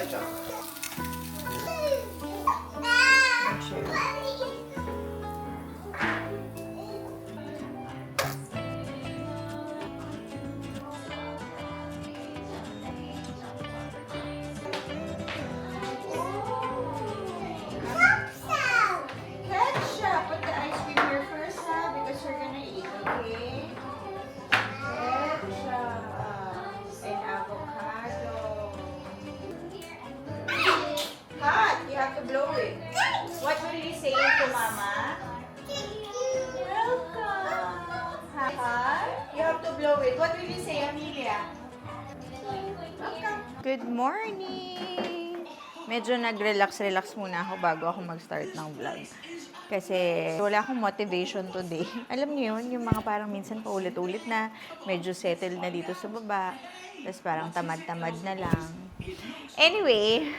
ito. Ketchup! Put the ice cream here first, ha? Because we're gonna eat, okay? Ketchup and avocado. Hot! You have to blow it. What will you say to Mama? Welcome! Hot? You have to blow it. What will you say, Amelia? Welcome. Good morning! Medyo nag-relax-relax muna ako bago ako mag-start ng vlog. Kasi wala akong motivation today. Alam niyo yun, yung mga parang minsan paulit-ulit na, medyo settled na dito sa baba, tapos parang tamad-tamad na lang. Anyway,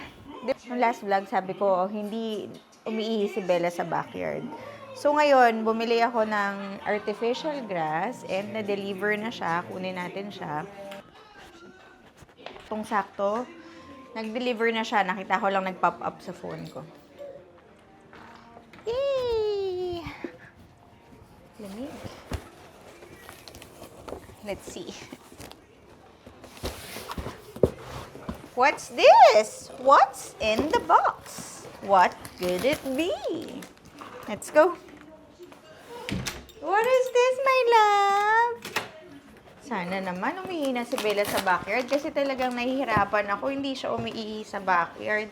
yung last vlog sabi ko, hindi umiihi si Bella sa backyard. So ngayon, bumili ako ng artificial grass and na-deliver na siya, kunin natin siya. Itong sakto, nag-deliver na siya. Nakita ko lang nag-pop up sa phone ko. Yay! Lamig. Let's see. What's this? What's in the box? What could it be? Let's go. What is this, my love? Sana naman umihi na si Bella sa backyard kasi talagang nahihirapan ako. Hindi siya umiihi sa backyard.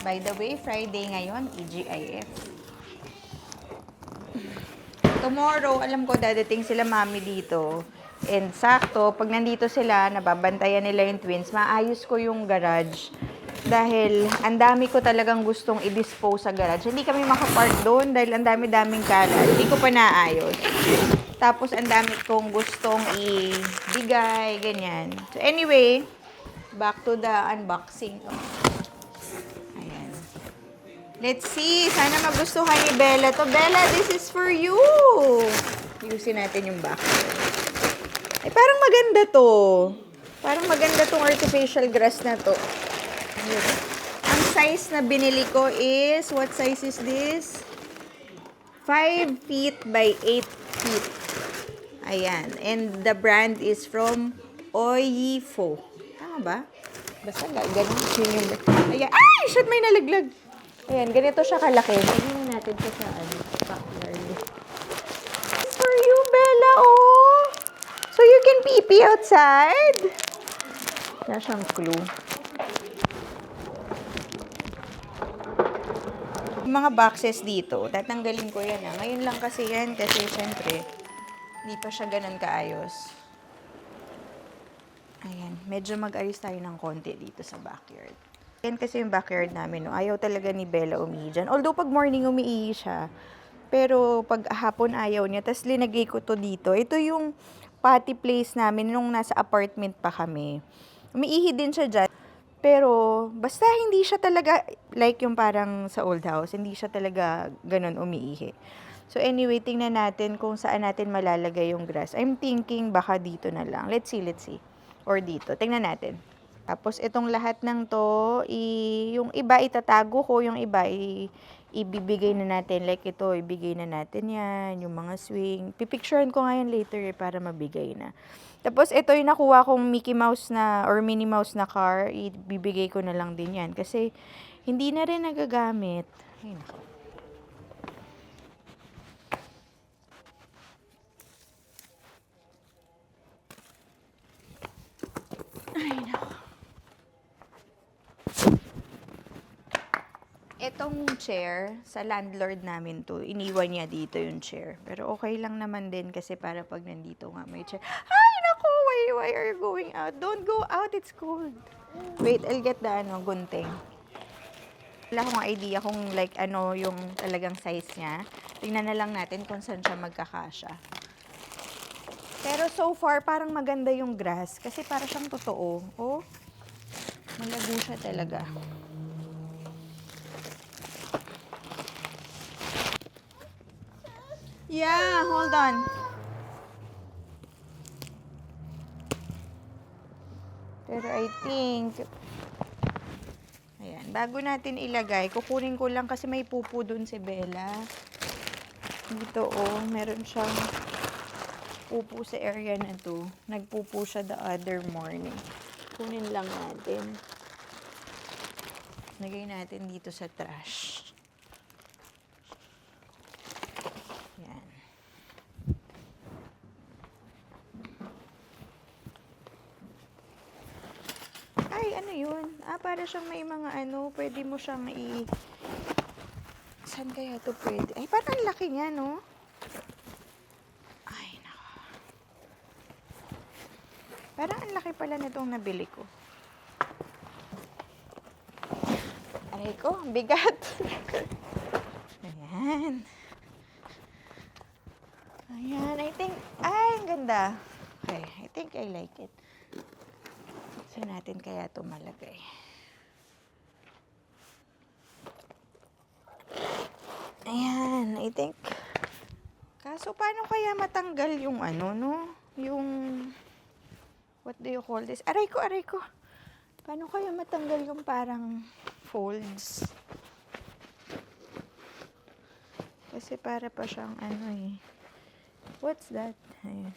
By the way, Friday ngayon, TGIF. Tomorrow, alam ko dadating sila mami dito. And sakto, pag nandito sila, nababantayan nila yung twins, maayos ko yung garage. Dahil ang dami ko talagang gustong i-dispose sa garage. Hindi kami makapark doon dahil ang dami-daming kalat. Hindi ko pa naayos. Tapos ang dami kong gustong ibigay, ganyan. So anyway, back to the unboxing. Ayan. Let's see. Sana magustuhan ni Bella to. Bella, this is for you. Ayusin natin yung back. Ay, parang maganda to. Parang maganda tong artificial grass na to. Ang size na binili ko is, what size is this? 5 feet by 8 feet. Ayan. And the brand is from Oyifo. Tama ba? Basta ganun. Ayan. Ay! Shit, may nalaglag. Ayan, ganito siya kalaki. Tignan natin siya sa backyard. For you, Bella, oh! So you can pee-pee outside? Wala siyang clue. Yung mga boxes dito, tatanggalin ko yan. Ngayon lang kasi yan kasi syempre, hindi pa siya ganun kaayos. Ayan, medyo mag-ayos tayo ng konti dito sa backyard. Yan kasi yung backyard namin, no? Ayaw talaga ni Bella umihi dyan. Although pag morning umiihi siya, pero pag hapon ayaw niya. Tapos linagay ko to dito. Ito yung potty place namin nung nasa apartment pa kami. Umiihi din siya dyan. Pero, basta hindi siya talaga, like yung parang sa old house, hindi siya talaga ganun umiihi. So anyway, tingnan natin kung saan natin malalagay yung grass. I'm thinking baka dito na lang. Let's see. Or dito. Tingnan natin. Tapos itong lahat ng to, yung iba itatago ko, yung iba ibibigay na natin. Like ito, ibigay na natin yan. Yung mga swing. Pipicturean ko ngayon later para mabigay na. Tapos, ito yung nakuha kong Mickey Mouse na, or Minnie Mouse na car, ibibigay ko na lang din yan. Kasi, hindi na rin nagagamit. Ay, nako. Ay, nako. Itong chair, sa landlord namin to, iniwan niya dito yung chair. Pero okay lang naman din kasi para pag nandito nga may chair. Ay, naku! Why are you going out? Don't go out, it's cold. Wait, I'll get the gunting. Wala akong idea kung like ano yung talagang size niya. Tingnan na lang natin kung saan siya magkakasya. Pero so far, parang maganda yung grass kasi para siyang totoo. Oh, malago siya talaga. Yeah, hold on. Pero I think, ayan, bago natin ilagay, kukunin ko lang kasi may pupo dun si Bella. Dito, oh, meron siyang pupo sa area na to. Nagpupo siya the other morning. Kunin lang natin. Lagay natin dito sa trash. Yan. Ay, ano yun? Para siyang may mga ano, pwede mo siyang Saan kaya to pwede? Ay, parang laki niya, no? Ay, nako. Parang ang laki pala nitong nabili ko. Aray ko, ang bigat. Ayan. Ayan, I think, ay, ang ganda. Okay, I think I like it. Saan natin kaya ito malagay? Ayan, I think. Kaso, paano kaya matanggal yung ano, no? Yung, what do you call this? Aray ko. Paano kaya matanggal yung parang folds? Kasi para pa siyang ano eh. What's that? Ayan.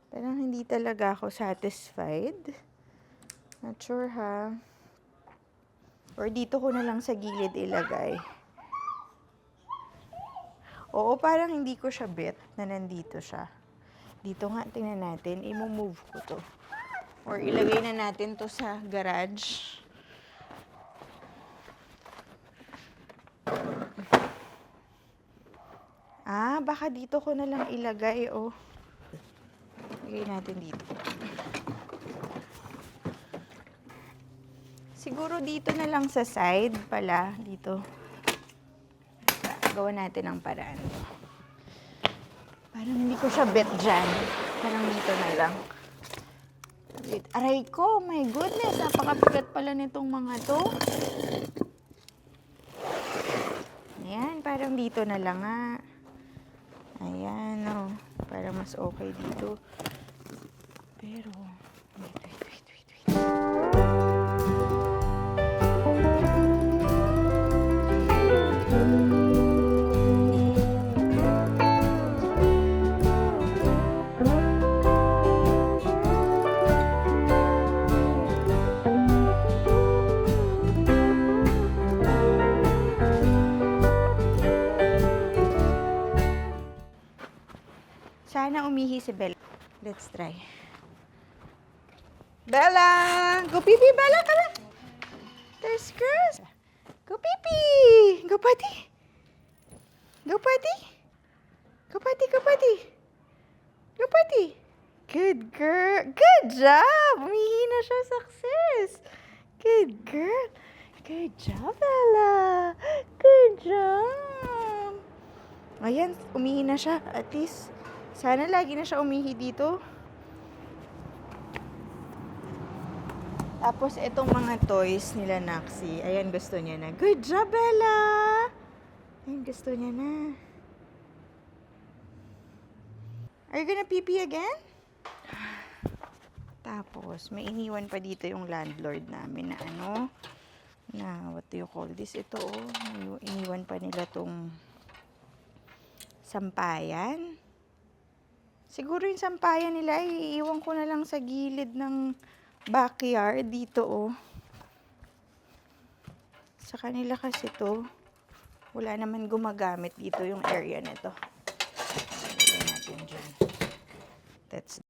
Parang hindi talaga ako satisfied. Not sure ha. Or dito ko na lang sa gilid ilagay. Oo, parang hindi ko siya bet na nandito siya. Dito nga, tingnan natin. I-move ko to. Or ilagay na natin to sa garage. Baka dito ko na lang ilagay, oh. Ilagay natin dito. Siguro dito na lang sa side pala. Dito. Gawa natin ang paraan. Parang hindi ko siya bet dyan. Parang dito na lang. Aray ko, my goodness. Napakabigat pala nitong mga to. Ayan, parang dito na lang nga. Ayan, oh. Parang mas okay dito. Pero, wait. Sana umihi si Bella. Let's try. Bella! Go pipi, Bella! Come on! There's girls! Go pipi! Go potty! Go potty! Go potty, go potty! Go potty! Good girl! Good job! Umihi na siya. Success! Good girl! Good job, Bella! Good job! Ayan, umihi na siya. At least, sana lagi na siya umihi dito. Tapos, itong mga toys nila Naxi. Ayan, gusto niya na. Good job, Bella! Ayan, gusto niya na. Are you gonna pee-pee again? Tapos, may iniwan pa dito yung landlord namin na ano, na what do you call this? Ito, oh. Iniwan pa nila tong sampayan. Siguro yung sampayan nila, iiwan ko na lang sa gilid ng backyard dito, oh. Sa kanila kasi to, wala naman gumagamit dito yung area nito. Lagyan natin dyan. That's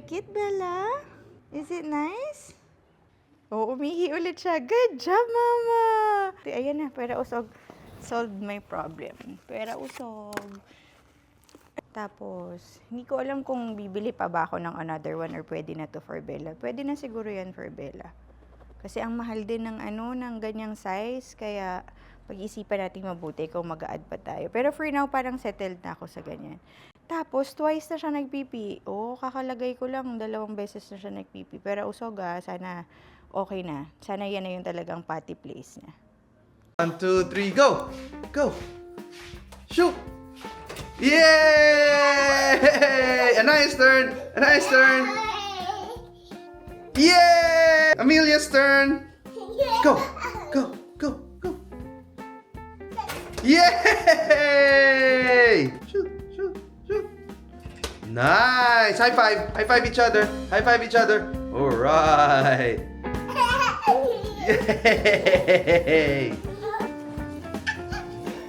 like it, Bella? Is it nice? Oh, umihi ulit siya. Good job, Mama! Ayan na, pera usog. Solved my problem. Pera usog. Tapos, hindi ko alam kung bibili pa ba ako ng another one or pwede na to for Bella. Pwede na siguro yan for Bella. Kasi ang mahal din ng ng ganyang size. Kaya, pag-isipan natin mabuti kung mag-a-add pa tayo. Pero for now, parang settled na ako sa ganyan. Tapos, twice na siya nagpipi. Kakalagay ko lang, 2 beses na siya nagpipi. Pero usog sana okay na. Sana yan na yung talagang potty place niya. 1, 2, 3, go! Go! Shoot! Yay! A nice turn! A nice turn! Yay! Amelia's turn! Go! Go! Go! Go! Yay! Shoot! Shoot! Shoot! Nice! High five! High five each other! High five each other! Alright! Yay!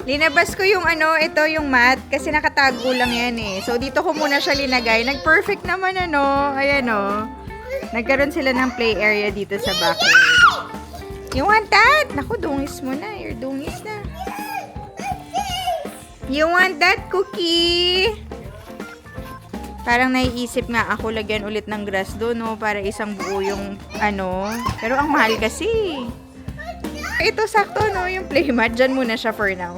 Linabas ko yung ito yung mat kasi nakatago lang yan eh. So dito ko muna siya linagay. Nag-perfect naman Ayan Nagkaroon sila ng play area dito sa backyard. You want that? Naku, dungis mo na. You're dungis na. You want that, Cookie? Parang naiisip nga ako lagyan ulit ng grass doon, no? Para isang buo yung Pero ang mahal kasi. Ito sakto, no? Yung playmat. Diyan muna siya for now.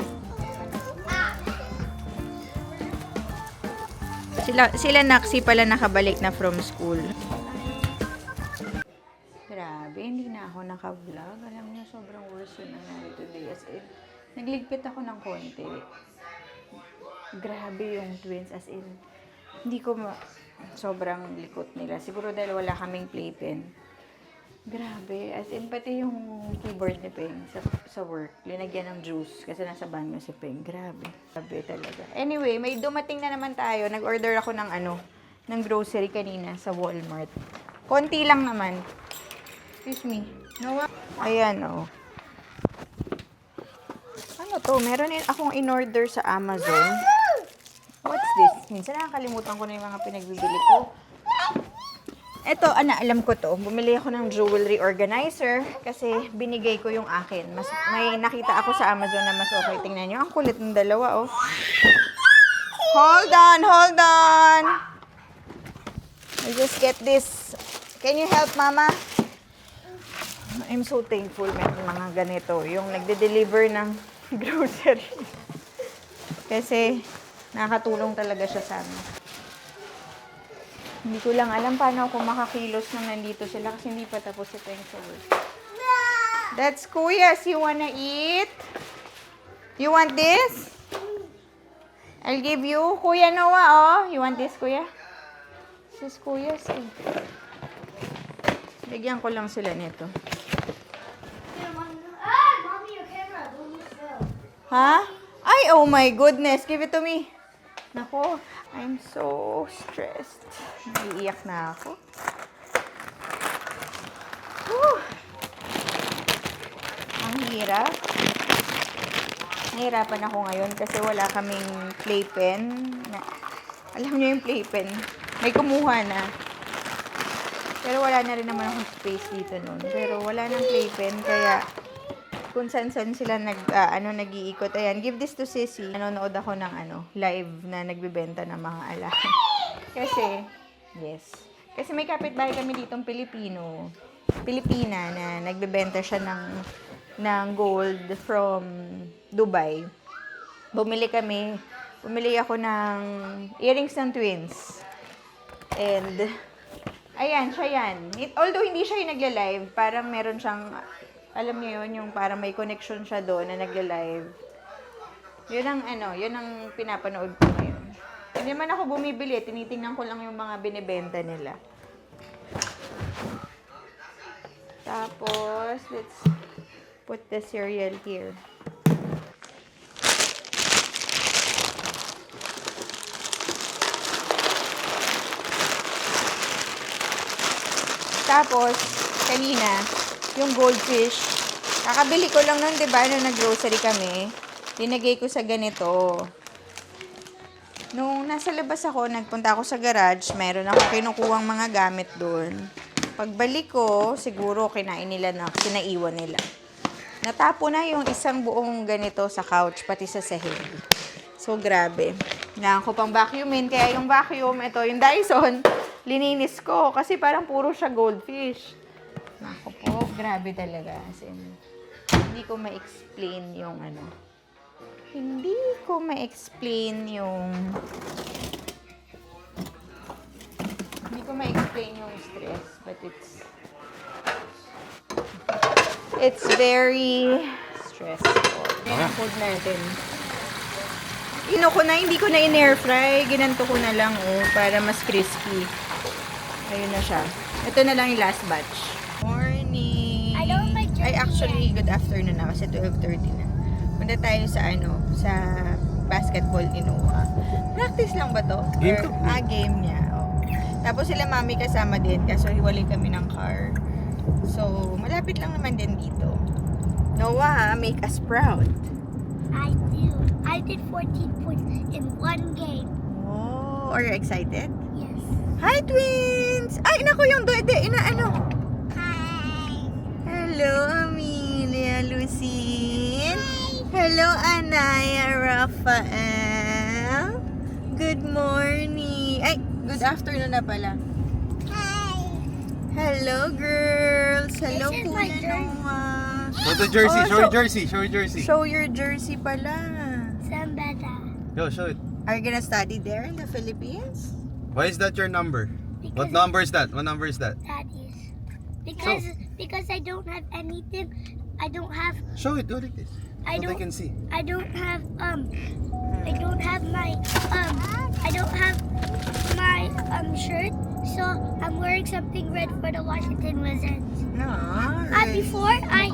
Sila Naksi pala nakabalik na from school. Grabe, hindi na ako naka-vlog. Alam niyo, sobrang worse yung nangyari today. As in, nagligpit ako ng konti. Grabe yung twins. As in, hindi ko sobrang likot nila. Siguro dahil wala kaming playpen. Grabe. As in, pati yung keyboard ni Peng sa work, linagyan ng juice kasi nasa banyo si Peng. Grabe. Grabe talaga. Anyway, may dumating na naman tayo. Nag-order ako ng ng grocery kanina sa Walmart. Konti lang naman. Excuse me. Noah? Ayan, Ano to? Meron akong in-order sa Amazon. What's this? Minsan nakakalimutan ko na yung mga pinagbibili ko. Ito, alam ko to. Bumili ako ng jewelry organizer kasi binigay ko yung akin. May nakita ako sa Amazon na mas okay. Tingnan nyo. Ang kulit ng dalawa, Hold on, hold on. I just get this. Can you help, Mama? I'm so thankful may mga ganito. Yung nagde-deliver ng grocery. Kasi nakakatulong talaga siya sa amin. Hindi ko lang alam paano ako makakilos nang nandito sila kasi hindi pa tapos si Peng sa work. That's Kuyas. You wanna eat? You want this? I'll give you. Kuya Noah, You want this, Kuya? This is Kuyas, Bigyan ko lang sila nito. Mommy, your camera. Don't use film. Ha? Ay, oh my goodness. Give it to me. Nako, I'm so stressed. Naiiyak na ako. Whew. Ang hirap. Nahirapan ako ngayon kasi wala kaming playpen. Alam niyo yung playpen. May kumuha na. Pero wala na rin naman akong space dito nun. Pero wala nang playpen kaya kung saan-saan sila nag-iikot. Ayan, give this to Sissy. Nanonood ako ng live na nagbebenta ng mga alahan. Kasi, yes. Kasi may kapitbahay kami ditong Pilipina na nagbebenta siya ng gold from Dubai. Bumili ako ng earrings ng twins. And, ayan, siya yan. Although hindi siya yung nagla-live, parang meron siyang alam niyo yun, yung parang may connection siya doon na nagla-live. Yun ang pinapanood ko ngayon. Hindi man ako bumibili, tinitingnan ko lang yung mga binibenta nila. Tapos, let's put the cereal here. Tapos, kanina, yung goldfish, kakabili ko lang nun, diba, nung nag-grocery kami, linagay ko sa ganito. Nung nasa labas ako, nagpunta ako sa garage, meron ako kinukuhang mga gamit doon. Pagbalik ko, siguro kinaiwan nila. Natapo na yung isang buong ganito sa couch, pati sa sahig. So, grabe. Kailangan ko pang vacuumin. Kaya yung vacuum, ito, yung Dyson, lininis ko. Kasi parang puro siya goldfish. Naku po, grabe talaga. As in, hindi ko ma-explain yung ano. Hindi ko ma-explain yung stress. But it's very stressful. Yung food natin. Hindi ko na in-air fry. Ginanto ko na lang, para mas crispy. Ayun na siya. Ito na lang yung last batch. Morning! I don't like Ay, actually, good afternoon na kasi 12:30 na. Punta tayo sa basketball ni Noah. Practice lang ba to? Game to. Game niya. Oh. Tapos sila mami kasama din kaso hiwalay kami ng car. So, malapit lang naman din dito. Noah, make us proud. I do. I did 14 points in one game. Oh, are you excited? Yes. Hi, twins! Ay, naku, yung duwede. Inaano? Hi. Hello, Amelia, Lucine. Hello, Anaya, Rafael. Good morning. Ay, good afternoon na pala. Hi. Hello, girls. Hello, This is Kuya my jersey. Noah. Show the jersey, Oh, show your jersey, show your jersey. Show your jersey pala. Sambada. Yo, show it. Are you gonna study there in the Philippines? Why is that your number? What Because number is that? What number is that? that is. Because I don't have anything. I don't have Show it, do it like this. I So they don't can see. I don't have my I don't have my shirt, so I'm wearing something red for the Washington Wizards. Before I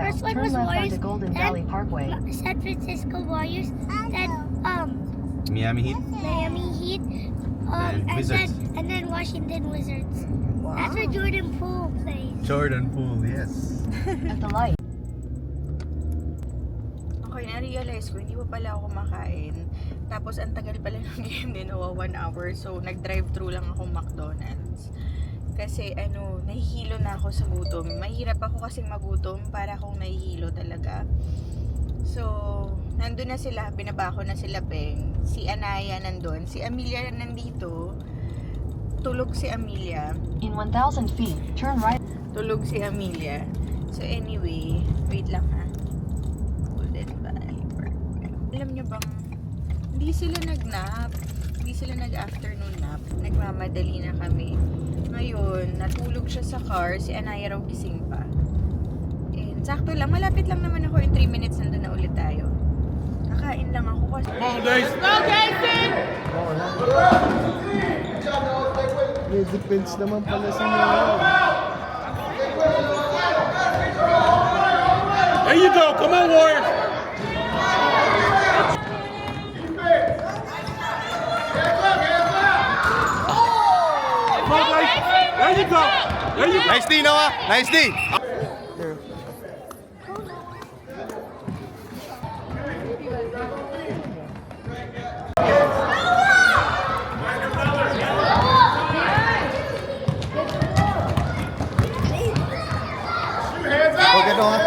first one was Warriors, Golden then Valley Parkway. San Francisco Warriors, then Miami Heat? Miami Heat, And Wizards. and then Washington Wizards. Wow. That's where Jordan Poole plays. Jordan Poole, yes. At the light. Okay, na-realize ko, hindi pa pala ako kumakain. Tapos, ang tagal pala ng game din, 1 hour. So, nag-drive-thru lang ako McDonald's. Kasi, nahihilo na ako sa gutom. Mahirap ako kasing magutom para akong nahihilo talaga. So, nandun na sila, binaba ko na sila, Peng. Si Anaya nandun. Si Amelia nandito. Tulog si Amelia. In 1,000 feet, turn right. Tulog si Amelia. So, anyway, wait lang ha. Golden Valley Parkway. Alam nyo bang, hindi sila nag-nap. Hindi sila nag-afternoon nap. Nagmamadali na kami. Ngayon, natulog siya sa car. Si Anaya raw gising pa. And sakto lang, malapit lang naman ako. In 3 minutes, nandun na ulit tayo. Nakain lang ako kasi. May defense naman pala si Noah. There you go. Come on, Warriors. Come on, guys. There you go. There you go. Nice D, Noah. Nice D. Okay, Noah.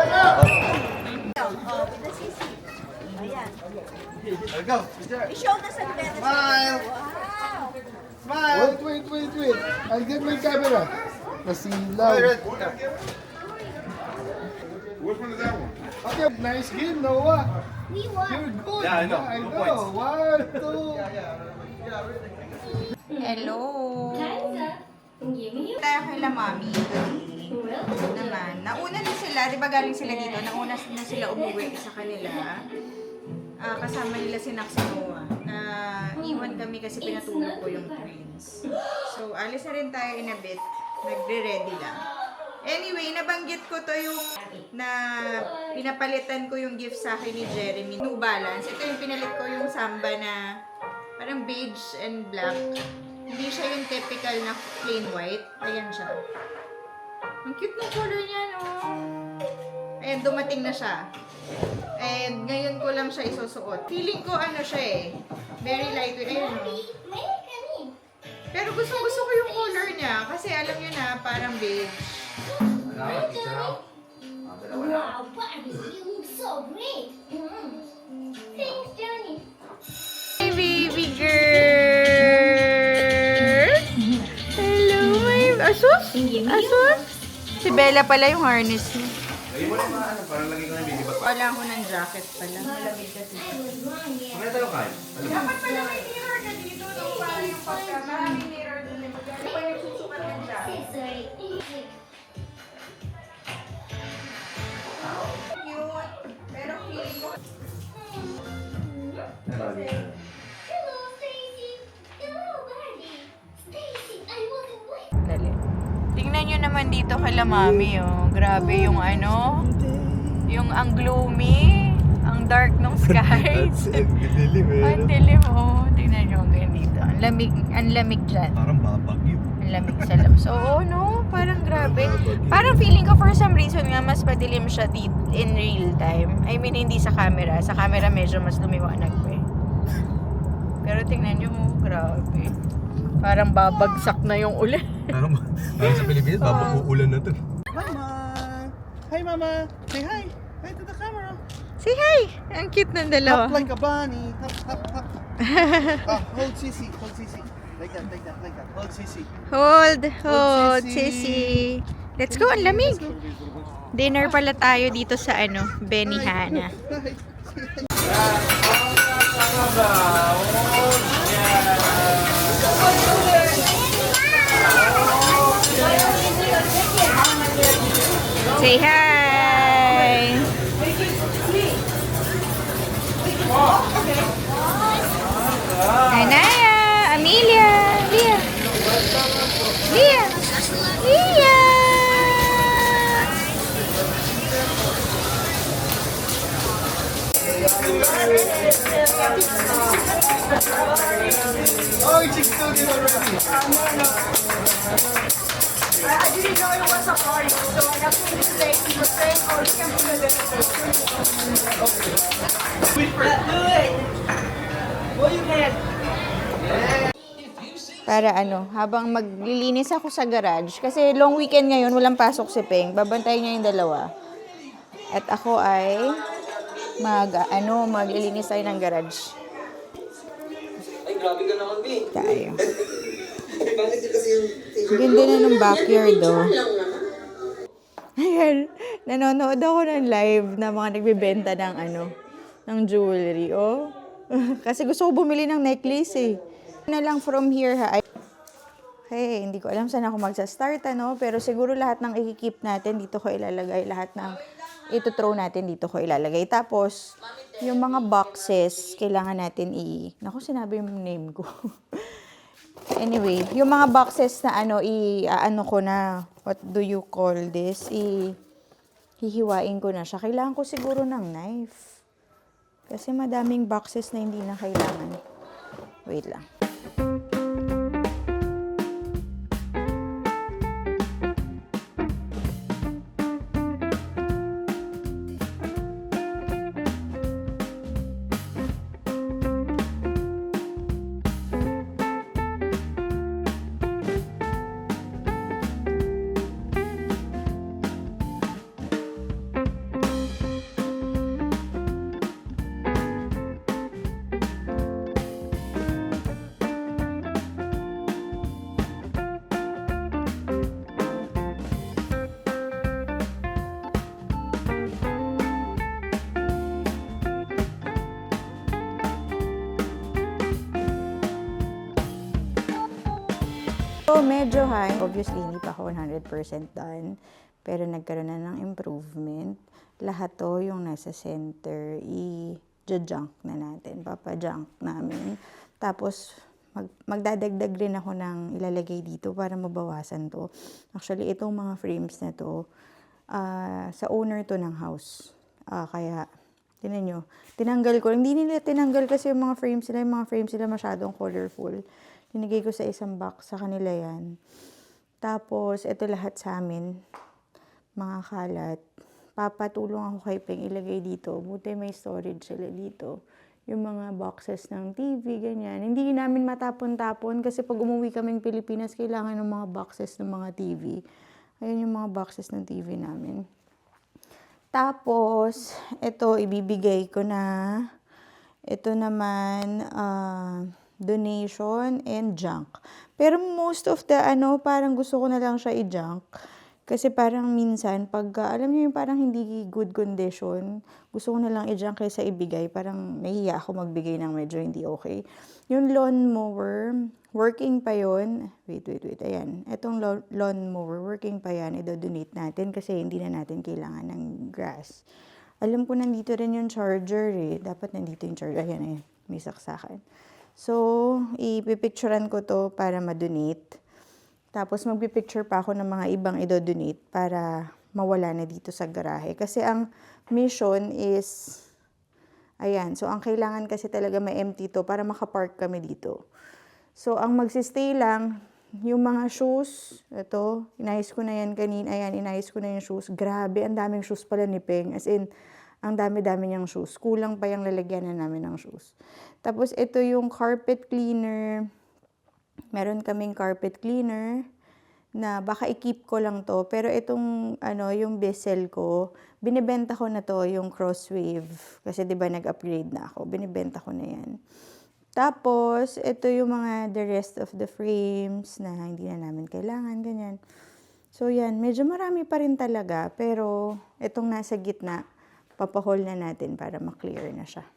There you go. Smile. Smile. Wait. I'll get my camera. Nasilaw. Which one is that one? Okay, nice game, Noah. We won. You're good. Yeah, I know. I No know. points. 1, 2. Hello! Tayo kay La Mami. Naman. Nauna na sila, di ba galing sila dito? Nauna na sila umuwi sa kanila. Kasama nila si Nax si Noah. Iwan kami kasi pinatulog ko yung twins. So, alis na rin tayo in a bit. Nagre-ready lang. Anyway, nabanggit ko to yung na pinapalitan ko yung gift sa akin ni Jeremy. New Balance. Ito yung pinalit ko yung Samba na parang beige and black. Hindi siya yung typical na plain white. Ayan siya. Ang cute ng color niya, no? Ayan, dumating na siya. And ngayon ko lang siya isusuot. Feeling ko ano siya eh. Very lightweight. Ayun o. Pero gusto ko yung color niya. Kasi alam niyo na, parang beige. Wow, Barbie, you look so great. Thanks, Johnny. Hey, baby girl! Hello, my... Asus? Asus? Si Bella pala yung harness niya. Lagay mo lang mga ano, parang lagay ko na yung baby bag. Wala ko ng jacket pala. Malamig kasi. Mamaya tayo kain. Dapat pala may mirror na dito. No? Para yung pagka maraming mirror doon. Hindi pa yung susukat ng jacket. Cute. Pero feeling ko... Hello, Stacy. Hello, Barbie. Stacy, I wasn't waiting. Dali. Tingnan nyo naman dito kala mami, oh. Grabe yung ano, yung ang gloomy, ang dark ng skies. Ang dilim, oh. Tingnan nyo ang ganito. Ang lamig dyan. Parang babagyo. Ang lamig sa labas. Oo, no? Parang grabe. Parang feeling ko for some reason nga mas madilim siya in real time. I mean, hindi sa camera. Sa camera medyo mas lumiwanag pa eh. Pero tingnan nyo, oh, grabe. Parang babagsak na yung ulan. Parang sa Pilipinas, babag-uulan na to. Mama! Hi, Mama! Say hi! Hi to the camera! Say hi! Ang cute ng dalawa. Hop like a bunny! Hop, hop, hop! Hold Sissy! Hold Sissy! Like that, like that, like that. Hold Sissy! Hold, Sissy. sissy. Let's go, ang lamig. Dinner pala tayo dito sa ano, Benihana. Hi! Say hi! Anaya! Amelia! Lia! Lia! Lia! Oh, she's still good already! I didn't know it was a party, so I have to mistake. He was saying, oh, you can put a little Para ano, habang maglilinis ako sa garage, kasi long weekend ngayon, walang pasok si Peng, babantayan niya yung dalawa. At ako ay maglilinis tayo ng garage. Ay, grabe ka naman, B. Tayo. Bakit kasi yung... Ganda na ng backyard, oh. lang naman. Ayan, nanonood ako ng live na mga nagbebenta ng ng jewelry, oh. Kasi gusto ko bumili ng necklace, eh. Na lang from here, ha. Hey, hindi ko alam saan ako magsa-start, pero siguro lahat ng i-keep natin, dito ko ilalagay. Lahat ng ito-throw natin, dito ko ilalagay. Tapos, yung mga boxes, kailangan natin Naku, sinabi yung name ko. Anyway, yung mga boxes na ko na, what do you call this? Hihiwain ko na siya. Kailangan ko siguro ng knife. Kasi madaming boxes na hindi na kailangan. Wait lang. So, medyo high. Obviously, hindi pa ako 100% done. Pero nagkaroon na ng improvement. Lahat to yung nasa center, i-junk na natin. Papa-junk namin. Tapos, magdadagdag rin ako ng ilalagay dito para mabawasan to. Actually, itong mga frames na to, sa owner to ng house. Kaya, tinan nyo, tinanggal ko. Hindi nila tinanggal kasi yung mga frames nila. Yung mga frames nila masyadong colorful. Tinigay ko sa isang box sa kanila yan. Tapos, ito lahat sa amin. Mga kalat. papatulong ako kay Peng ilagay dito. Buti may storage sila dito. Yung mga boxes ng TV, ganyan. Hindi namin matapon-tapon kasi pag umuwi kaming Pilipinas, kailangan ng mga boxes ng mga TV. Ayan yung mga boxes ng TV namin. Tapos, ito, ibibigay ko na. Ito naman, donation and junk. Pero most of the, parang gusto ko na lang siya i-junk. Kasi parang minsan, pag, alam niyo yung parang hindi good condition, gusto ko na lang i-junk kaysa ibigay. Parang nahiya ako magbigay ng medyo hindi okay. Yung lawnmower, working pa yun. Wait. Ayan. Itong lawnmower, working pa yan. I-donate natin kasi hindi na natin kailangan ng grass. Alam ko nandito rin yung charger eh. Dapat nandito yung charger. Ayan. May saksakan. So, ipipicturean ko to para ma-donate. Tapos magpipicture pa ako ng mga ibang i-donate para mawala na dito sa garahe. Kasi ang mission is, ayan, so ang kailangan kasi talaga ma-empty to para makapark kami dito. So ang magsistay lang, yung mga shoes, ito, inayos ko na yan kanina, ayan, inayos ko na yung shoes. Grabe, ang daming shoes pala ni Peng. As in, ang dami-dami niyang shoes. Kulang pa yung lalagyan na namin ng shoes. Tapos ito yung carpet cleaner. Meron kaming carpet cleaner na baka i-keep ko lang to. Pero itong, yung Bissell ko, binibenta ko na to, yung Crosswave. Kasi di ba nag-upgrade na ako. Binibenta ko na yan. Tapos, ito yung mga the rest of the frames na hindi na namin kailangan, ganyan. So, yan. Medyo marami pa rin talaga. Pero, itong nasa gitna, papahol na natin para ma-clear na siya.